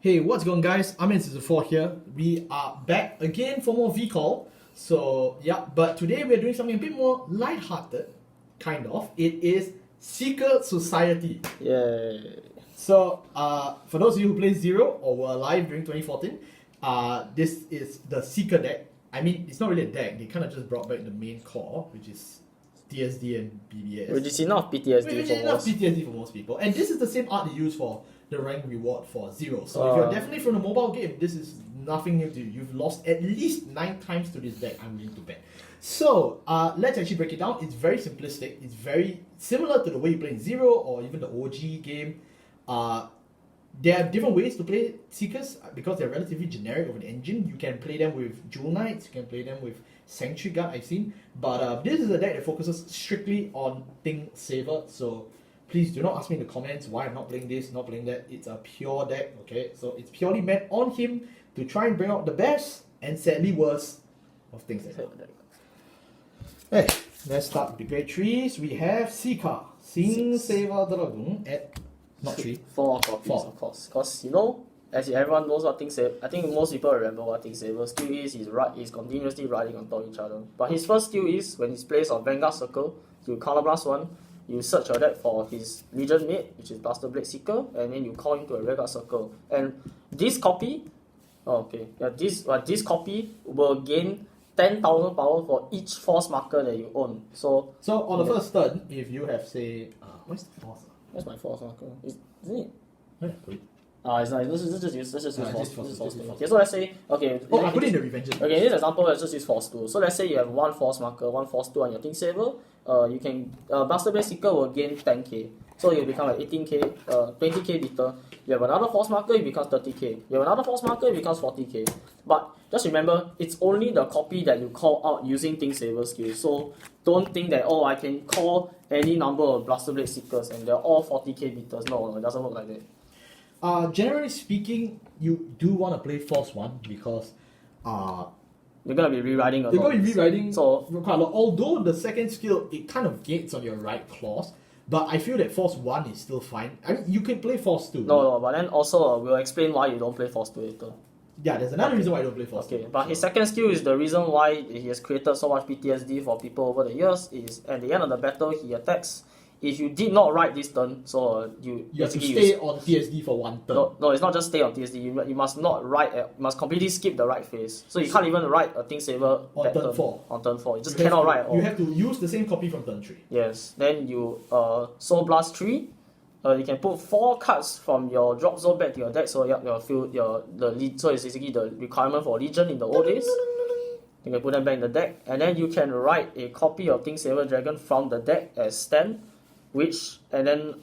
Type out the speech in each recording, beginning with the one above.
Hey, what's going guys? I'm in Season 4 here. We are back again for more V-Call. So, yeah, but today we're doing something a bit more light-hearted, kind of. It is Seeker Society. Yay. So, for those of you who play Zero or were alive during 2014, this is the Seeker deck. I mean, it's not really a deck. They kind of just brought back the main core, which is TSD and BBS. Which is enough PTSD Which is for enough most. PTSD for most people. And this is the same art they use for the rank reward for Zero. So if you're definitely from the mobile game, this is nothing new to you. You've lost at least 9 times to this deck, I'm willing to bet. So let's actually break it down. It's very simplistic. It's very similar to the way you play in Zero or even the OG game. There are different ways to play Seekers because they're relatively generic of an engine. You can play them with Jewel Knights, you can play them with Sanctuary Guard, I've seen. But this is a deck that focuses strictly on Thing Saver. So please do not ask me in the comments why I'm not playing this, not playing that. It's a pure deck, okay? So it's purely meant on him to try and bring out the best and sadly worst of Thing Saver. Hey, let's start with the great trees. We have Seeker, Thing Saver Dragon at not 3. 4 copies, 4. of course. Because, you know, as everyone knows what Thing Saver, I think most people remember what Thing Saver's skill is. He's continuously riding on top of each other. But his first skill is, when he's placed on Vanguard Circle, you counterblast 1, you search your deck for his Legion mate, which is Blaster Blade Seeker, and then you call him to a Vanguard Circle. And this copy, this copy will gain 10,000 power for each force marker that you own. So on the first turn, if you have, say, where's the force? That's my force marker, isn't it? Yeah, wait. It's not. Let's just use force. Force. Okay, so let's say, okay. I put it in the Revenges. Okay, in this example, let's just use force 2. So let's say you have 1 force marker, 1 force 2 on your Thing Saver. You can Blaster Blade Seeker will gain 10k. So you become like 18k, 20k liter. You have another force marker, it becomes 30k. You have another force marker, it becomes 40k. But just remember, it's only the copy that you call out using Thing Saver skill. So don't think that, I can call any number of Blaster Blade Seekers and they're all 40k liters. No, it doesn't work like that. Generally speaking, you do want to play Force 1 because you're going to be rewriting a lot. you're going to be rewriting so quite a lot. Although the second skill, it kind of gates on your right claws, but I feel that Force 1 is still fine. I mean, you can play Force 2. No, but then also we'll explain why you don't play Force 2 later. Yeah, there's another reason why I don't play Force 2. Okay, but his second skill is the reason why he has created so much PTSD for people over the years. Is at the end of the battle, he attacks. If you did not ride this turn, so you have to stay on TSD for 1 turn. No, it's not just stay on TSD. You must not ride. You must completely skip the right phase. So you can't even ride a Thing Saver on turn 4. On turn 4, you just cannot ride at all. You have to use the same copy from turn 3. Yes. Then you Soul Blast 3. You can put 4 cards from your drop zone back to your deck. So so it's basically the requirement for Legion in the old days. You can put them back in the deck, and then you can write a copy of Thing Saver Dragon from the deck as stand. But then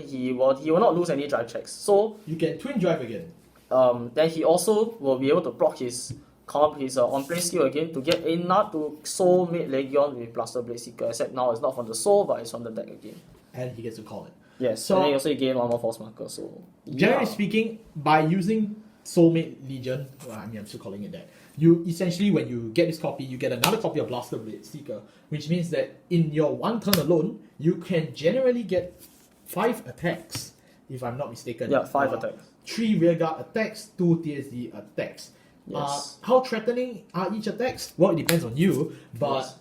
he will not lose any drive checks. So you can twin drive again. Then he also will be able to proc his on-play skill again to get enough to Soulmate Legion with Blaster Blade Seeker. Except now it's not from the soul, but it's from the deck again. And he gets to call it. Yes. So and then he also gain 1 more force marker. So generally speaking, by using Soulmate Legion, I'm still calling it that. You essentially, when you get this copy, you get another copy of Blaster Blade Seeker, which means that in your 1 turn alone, you can generally get 5 attacks, if I'm not mistaken. Yeah, 5 attacks. 3 rearguard attacks, 2 TSD attacks. Yes. How threatening are each attacks? Well, it depends on you, but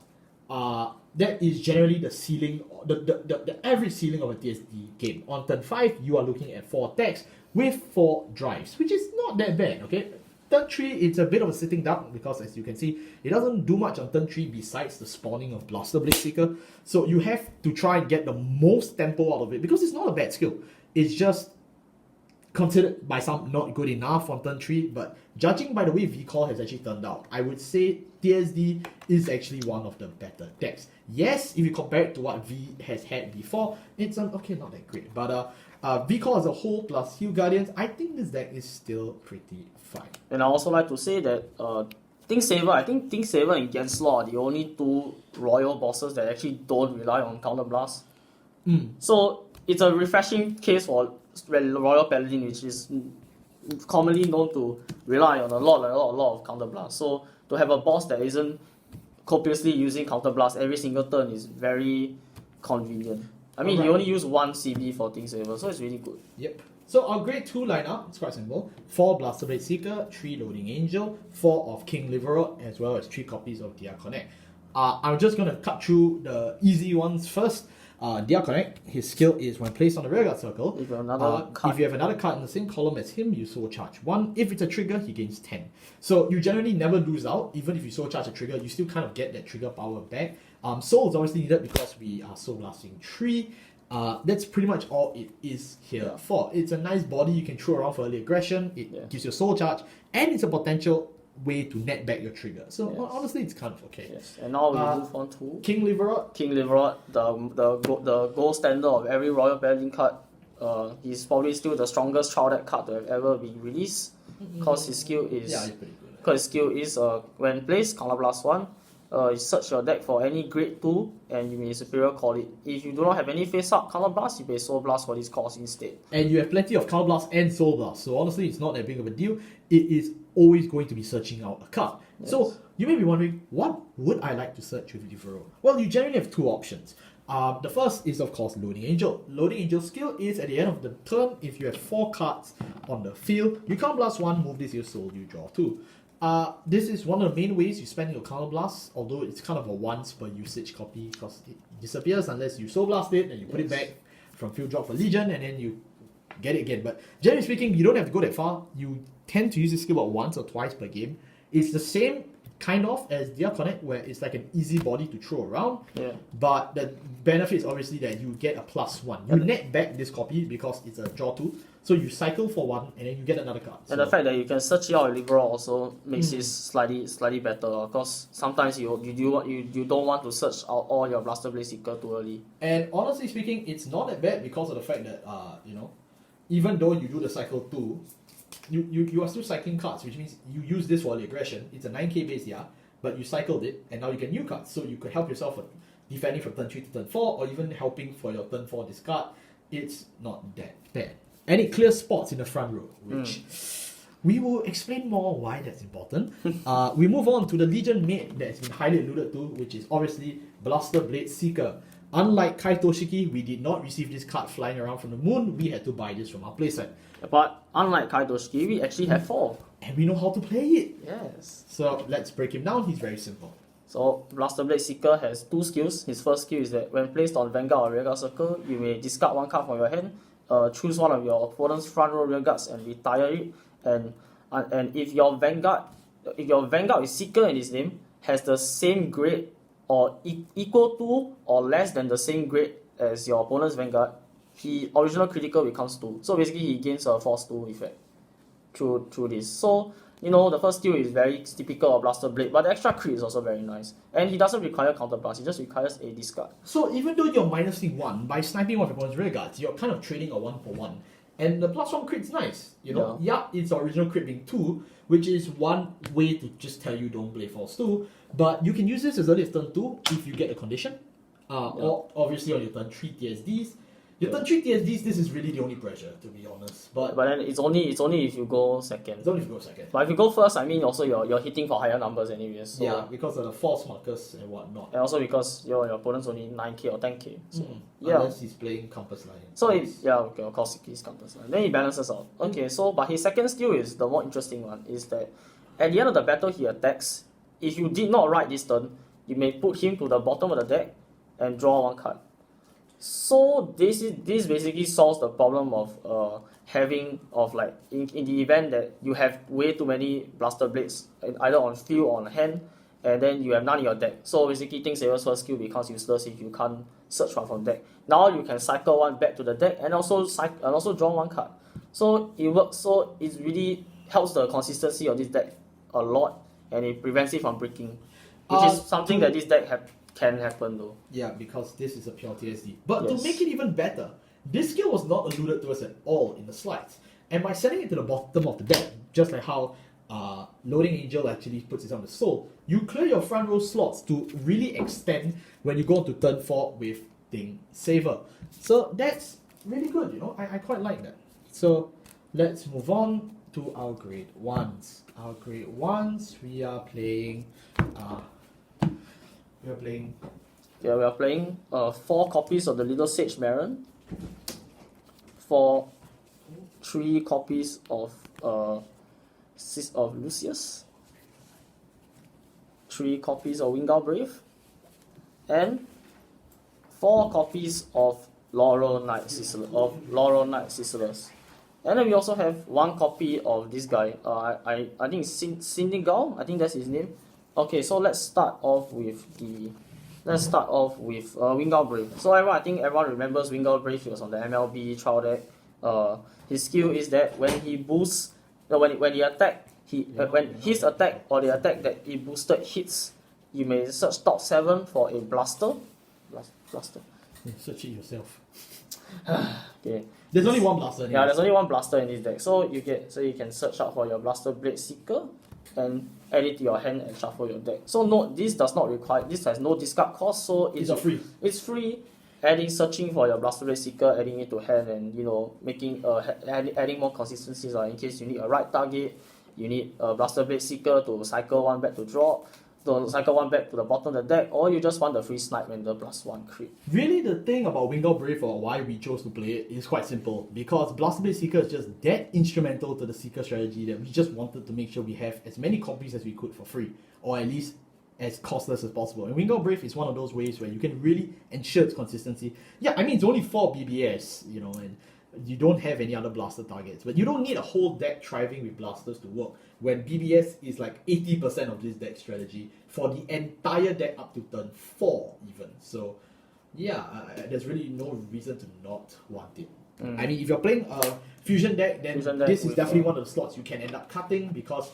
that is generally the ceiling, the average ceiling of a TSD game. On turn 5, you are looking at 4 attacks with 4 drives, which is not that bad, okay? Turn 3, it's a bit of a sitting duck because, as you can see, it doesn't do much on turn 3 besides the spawning of Blaster Blade Seeker. So you have to try and get the most tempo out of it because it's not a bad skill. It's just considered by some not good enough on turn 3, but judging by the way V-Call has actually turned out, I would say TSD is actually one of the better decks. Yes, if you compare it to what V has had before, it's not that great. But V-Call as a whole plus Heal Guardians, I think this deck is still pretty fine. And I also like to say that Thing Saver and Gensler are the only 2 royal bosses that actually don't rely on counterblast. So it's a refreshing case for Royal Paladin, which is commonly known to rely on a lot of counterblast. So to have a boss that isn't copiously using counterblast every single turn is very convenient. I mean, he Alright. only used one CB for Thing Saver, so it's really good. Yep. So our grade 2 lineup, it's quite simple. 4 Blaster Blade Seeker, 3 Loading Angel, 4 of King Liverot, as well as 3 copies of Diaconnect. I'm just going to cut through the easy ones first. Diaconnect, his skill is when placed on the rearguard circle. If you have another card, If you have another card in the same column as him, you soul charge 1. If it's a trigger, he gains 10. So you generally never lose out. Even if you soul charge a trigger, you still kind of get that trigger power back. Soul is obviously needed because we are soul blasting 3. That's pretty much all it is here for. It's a nice body you can throw around for early aggression. It gives you a soul charge, and it's a potential way to net back your trigger. So honestly, it's kind of okay. Yes. And now we move on to King Liverot. King Liverot, the gold standard of every Royal Paladin card. He's probably still the strongest trial deck card to have ever been released. Because his skill is Yeah, he's pretty good. Because his skill is when placed, counterblast 1. You search your deck for any grade 2 and you may superior call it. If you do not have any face up counterblast, you may soul blast for this cost instead. And you have plenty of counterblast and soul blast, so honestly, it's not that big of a deal. It is always going to be searching out a card. Yes. So you may be wondering, what would I like to search with Liverot? Well, you generally have 2 options. The first is, of course, Loading Angel. Loading Angel skill is at the end of the turn, if you have 4 cards on the field, you counterblast 1, move this your soul, you draw 2. This is one of the main ways you spend your counterblast, although it's kind of a once per usage copy because it disappears unless you soul blast it and you put it back from field drop for Legion and then you get it again. But generally speaking, you don't have to go that far. You tend to use this skill about once or twice per game. It's the same kind of as Diaconnect, where it's like an easy body to throw around. Yeah. But the benefit is obviously that you get a +1. You net back this copy because it's a draw 2. So you cycle for 1 and then you get another card. And the fact that you can search it out with Liverot also makes it slightly better, because sometimes you don't want to search out all your Blaster Blade Seeker too early. And honestly speaking, it's not that bad because of the fact that even though you do the cycle 2, you are still cycling cards, which means you use this for early aggression. It's a 9k base, but you cycled it and now you get new cards. So you could help yourself with defending from turn 3 to turn 4 or even helping for your turn 4 discard. It's not that bad. And it clears spots in the front row, which we will explain more why that's important. We move on to the Legion mate that has been highly alluded to, which is obviously Blaster Blade Seeker. Unlike Kaitoshiki, we did not receive this card flying around from the moon. We had to buy this from our playset. But unlike Kaitoshiki, we actually have 4. And we know how to play it. Yes. So let's break him down. He's very simple. So Blaster Blade Seeker has 2 skills. His first skill is that when placed on Vanguard or Rearguard Circle, you may discard 1 card from your hand, choose one of your opponent's front row rearguards and retire it. And if your Vanguard with Seeker in his name has the same grade or equal to or less than the same grade as your opponent's Vanguard, he original critical becomes 2. So basically he gains a force 2 effect through this. So the first skill is very typical of Blaster Blade, but the extra crit is also very nice. And he doesn't require counterblast, he just requires a discard. So even though you're minusing 1 by sniping one of your opponent's rearguards, you're kind of trading a 1 for 1. And the +1 crit's nice. It's original crit being 2, which is one way to just tell you don't play force 2. But you can use this as early as turn 2 if you get the condition. Or obviously on your turn 3 TSDs. Your turn 3 TSDs, this is really the only pressure, to be honest. But then it's only if you go second. It's only if you go second. But if you go first, I mean also you're hitting for higher numbers anyways. So. Yeah, because of the force markers and whatnot. And also because your opponent's only 9k or 10k. So unless he's playing Compass Line. So of course he's Compass Line. Then he balances out. Okay, so but his second skill is the more interesting one, is that at the end of the battle he attacks. If you did not ride this turn, you may put him to the bottom of the deck and draw 1 card. So this basically solves the problem of in the event that you have way too many Blaster Blades either on field or on hand, and then you have none in your deck. So basically Thing Saver's first skill becomes useless if you can't search one from deck. Now you can cycle 1 back to the deck and also draw 1 card. So it works. So it really helps the consistency of this deck a lot, and it prevents it from breaking, which is something that this deck can happen though. Yeah, because this is a pure TSD. But Yes. to make it even better, this skill was not alluded to us at all in the slides. And by setting it to the bottom of the deck, just like how Loading Angel actually puts it on the soul, you clear your front row slots to really extend when you go into turn 4 with Thing Saver. So that's really good, I quite like that. So let's move on to our grade 1s. Our grade 1s, we are playing Okay, we are playing 4 copies of the Little Sage Marin, 3 copies of Lucius, 3 copies of Wingar Brave, and 4 copies of Laurel Knight Sizzlers. And then we also have 1 copy of this guy. I think it's Sindigal. I think that's his name. Okay, so let's start off with Wingar Brave. So I think everyone remembers Wingar Brave. He was on the MLB trial deck. His skill is that when he boosts, when he attack, when his attack or the attack that he boosted hits, you may search top 7 for a blaster. Blaster. Search it yourself. Okay. There's only one blaster. Yeah, there's only one blaster in this deck. So you can search out for your Blaster Blade Seeker and add it to your hand and shuffle your deck. So note, this has no discard cost, so It's free. It's free. Searching for your Blaster Blade Seeker, adding it to hand, and making adding more consistencies. In case you need a right target, you need a Blaster Blade Seeker to cycle 1 back to drop, to cycle 1 back to the bottom of the deck, or you just want the free snipe and the +1 crit. Really, the thing about Wingar Brave or why we chose to play it is quite simple. Because Blaster Blade Seeker is just that instrumental to the Seeker strategy that we just wanted to make sure we have as many copies as we could for free, or at least as costless as possible. And Wingar Brave is one of those ways where you can really ensure its consistency. Yeah, I mean, it's only 4 BBS, and you don't have any other blaster targets. But you don't need a whole deck thriving with blasters to work, when BBS is like 80% of this deck strategy for the entire deck up to turn 4 even. So yeah, there's really no reason to not want it. I mean, if you're playing a fusion deck, then this is definitely one of the slots you can end up cutting, because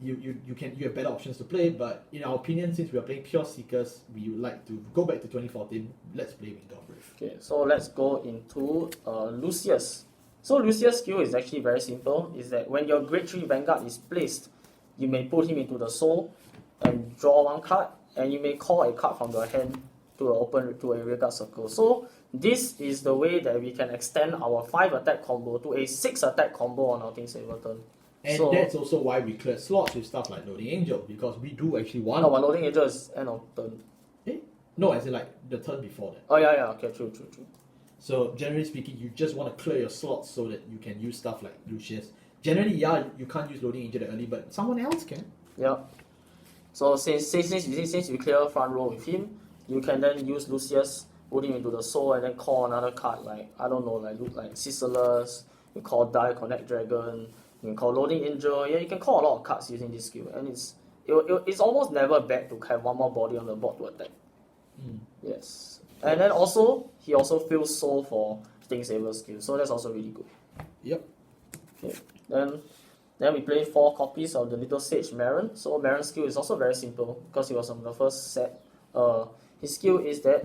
you have better options to play. But in our opinion, since we are playing pure Seekers, we would like to go back to 2014. Let's play Wingar Brave. Okay, so let's go into Lucius. So Lucius' skill is actually very simple. Is that when your Grade 3 Vanguard is placed, you may put him into the soul and draw 1 card, and you may call a card from your hand to a rearguard circle. So this is the way that we can extend our 5 attack combo to a 6 attack combo on our King Saber turn. And that's also why we cleared slots with stuff like Loading Angel, because we do actually want... No, but Loading Angel is end of turn. No, as in like the turn before that. Oh yeah, okay, true. So generally speaking, you just want to clear your slots so that you can use stuff like Lucius. Generally, yeah, you can't use Loading Angel that early, but someone else can. Yeah. So since you clear front row with him, you can then use Lucius, put him into the soul, and then call another card like Sizzlers, you call Die Connect Dragon, you can call Loading Angel. Yeah, you can call a lot of cards using this skill, and it's almost never bad to have 1 more body on the board to attack. Yes. And then he also feels soul for King Saber skill, so that's also really good. Yep. Okay. Then we play 4 copies of the Little Sage Marin. So Marin's skill is also very simple because he was on the first set. His skill is that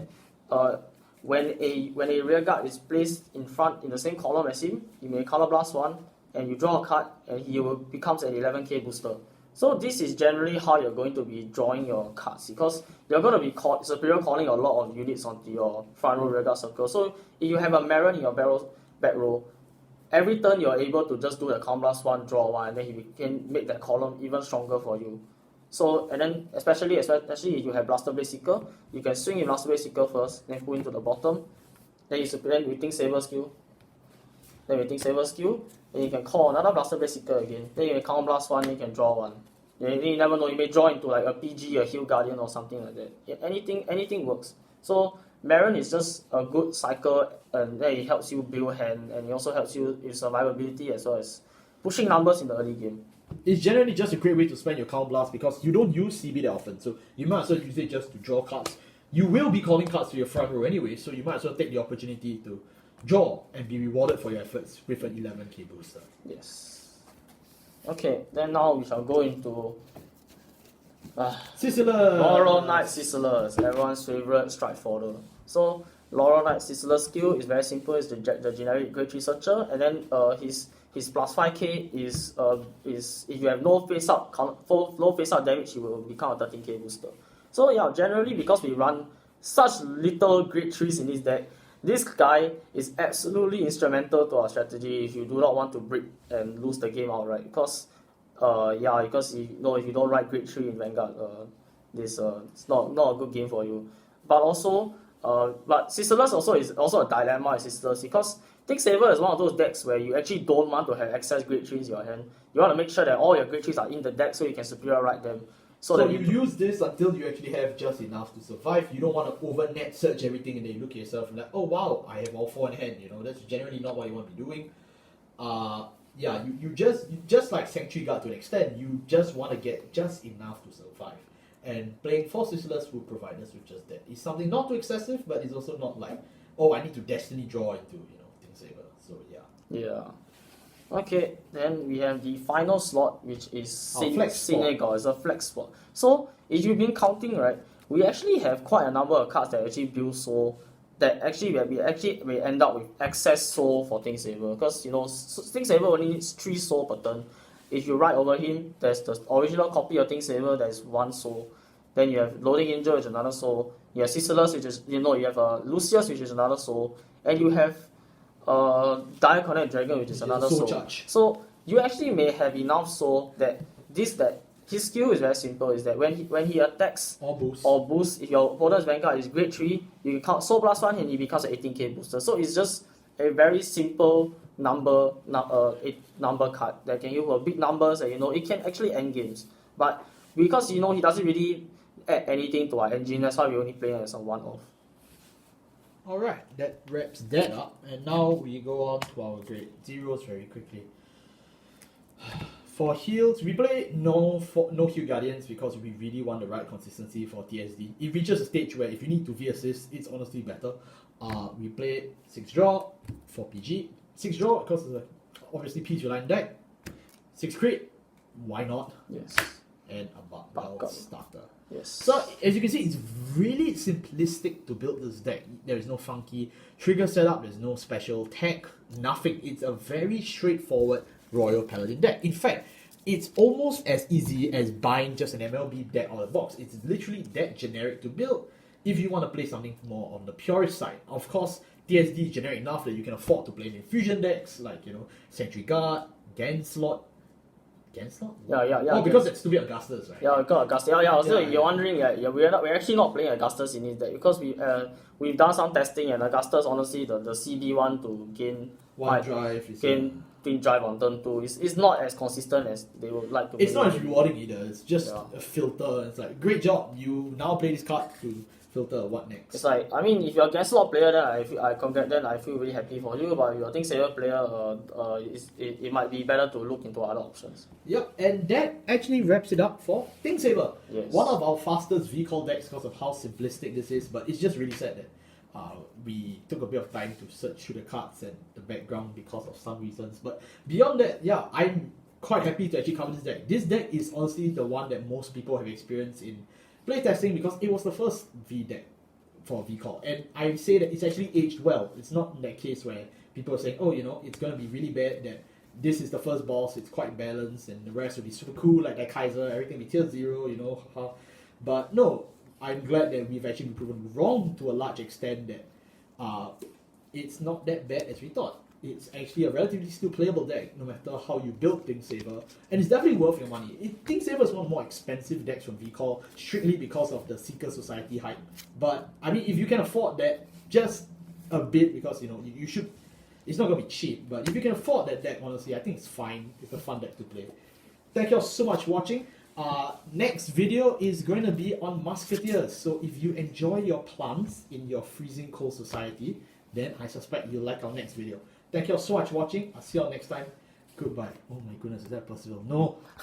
when a rearguard is placed in front in the same column as him, you may color blast 1 and you draw a card, and he becomes an 11k booster. So this is generally how you're going to be drawing your cards, because you're going to be superior calling a lot of units onto your front row rearguard circle. So if you have a Marin in your back row, every turn you're able to just do the count blast 1, draw 1, and then he can make that column even stronger for you. So, and then especially if you have Blaster Blade Seeker, you can swing in Blaster Blade Seeker first, then put into the bottom, then you think Saber skill, then you can call another Blaster Blade Seeker again, then you can count blast 1, then you can draw 1. You never know, you may draw into like a PG, a Heal Guardian or something like that. Yeah, anything works. So Marin is just a good cycle, and then it helps you build hand, and it also helps you with survivability as well as pushing numbers in the early game. It's generally just a great way to spend your Count Blast, because you don't use CB that often, so you might as well use it just to draw cards. You will be calling cards to your front row anyway, so you might as well take the opportunity to draw and be rewarded for your efforts with an 11k booster. Yes. Okay, then now we shall go into Sizzlers! Laurel Knight Sizzlers, everyone's favorite strike fodder. So Laurel Knight Sizzler skill is very simple. It's the generic Grade 3 searcher, and then his plus 5k is if you have no face up damage, he will become a 13k booster. So yeah, generally because we run such little Grade 3s in this deck, this guy is absolutely instrumental to our strategy if you do not want to break and lose the game outright. Because if you don't write Grade 3 in Vanguard, it's not a good game for you. but also but Sisterless also is also a dilemma with Sisterless because Think Saver is one of those decks where you actually don't want to have excess grade 3s in your hand. You want to make sure that all your grade 3s are in the deck so you can superior write them. So that you use this until you actually have just enough to survive. You don't want to over net search everything and then you look at yourself and like, oh wow, I have all 4 in hand. You know, that's generally not what you want to be doing. Yeah, you just like Sanctuary Guard to an extent, you just want to get just enough to survive. And playing 4 Sisterless will provide us with just that. It's something not too excessive, but it's also not like, oh, I need to Destiny draw into, Think Saver. So yeah. Yeah. Okay, then we have the final slot, which is Senegal. It's a flex spot. So if you've been counting, right, we actually have quite a number of cards that actually build soul. That actually we end up with excess soul for Think Saver because Think Saver only needs 3 soul per turn. If you write over him, there's the original copy of Think Saver, there's 1 soul. Then you have Loading Angel, which is another soul. You have Sisterless, which is you have Lucius, which is another soul, and you have Dire Connect Dragon, which is another soul. Charge. So you actually may have enough soul that his skill is very simple. Is that when he attacks or boost, if your opponent's Vanguard is grade 3, you can count soul plus 1 and he becomes an 18k booster. So it's just a very simple number card that can use for big numbers and it can actually end games. But because he doesn't really add anything to our engine, that's why we only play it as a one-off. Alright, that wraps that up, and now we go on to our grade zeros very quickly. For heals, we play no heal guardians because we really want the right consistency for TSD. It reaches a stage where if you need to V-assist, it's honestly better. We play 6 draw for PG. 6 draw because it's obviously PG line deck. 6 crit, why not? Yes. And a Bug starter. Yes. So as you can see, it's really simplistic to build this deck. There is no funky trigger setup, there's no special tech, nothing. It's a very straightforward Royal Paladin deck. In fact, it's almost as easy as buying just an MLB deck out of the box. It's literally that generic to build if you want to play something more on the purist side. Of course, TSD is generic enough that you can afford to play in infusion decks like, Sentry Guard, Ganslot. Ganslot? Yeah. Oh, because it's stupid Augustus, right? Yeah, we got Augustus. You're wondering, we're actually not playing Augustus in this deck because we've done some testing and Augustus, honestly, the CB one to gain twin drive on turn 2 is not as consistent as they would like to. It's not as rewarding either. It's just a filter. It's like, great job, you now play this card to filter what next. It's like, if you're a Ganslot player, then I feel really happy for you. But if you're a Think Saver player, it might be better to look into other options. Yep, and that actually wraps it up for Think Saver. Yes. One of our fastest V-Call decks because of how simplistic this is, but it's just really sad that we took a bit of time to search through the cards and the background because of some reasons. But beyond that, I'm quite happy to actually cover this deck. This deck is honestly the one that most people have experienced in playtesting because it was the first V deck for V-Call. And I say that it's actually aged well. It's not that case where people are saying, oh, it's going to be really bad that this is the first boss, it's quite balanced, and the rest will be super cool, like that Kaiser, everything will be tier 0, But no, I'm glad that we've actually been proven wrong to a large extent that it's not that bad as we thought. It's actually a relatively still playable deck, no matter how you build Think Saver, and it's definitely worth your money. Think Saver is one of the more expensive decks from V-Call, strictly because of the Seeker Society hype. But if you can afford that, just a bit, because you should. It's not gonna be cheap, but if you can afford that deck, honestly, I think it's fine. It's a fun deck to play. Thank you all so much for watching. Next video is going to be on Musketeers. So if you enjoy your plants in your freezing cold society, then I suspect you'll like our next video. Thank you all so much for watching. I'll see you all next time. Goodbye. Oh my goodness, is that possible? No.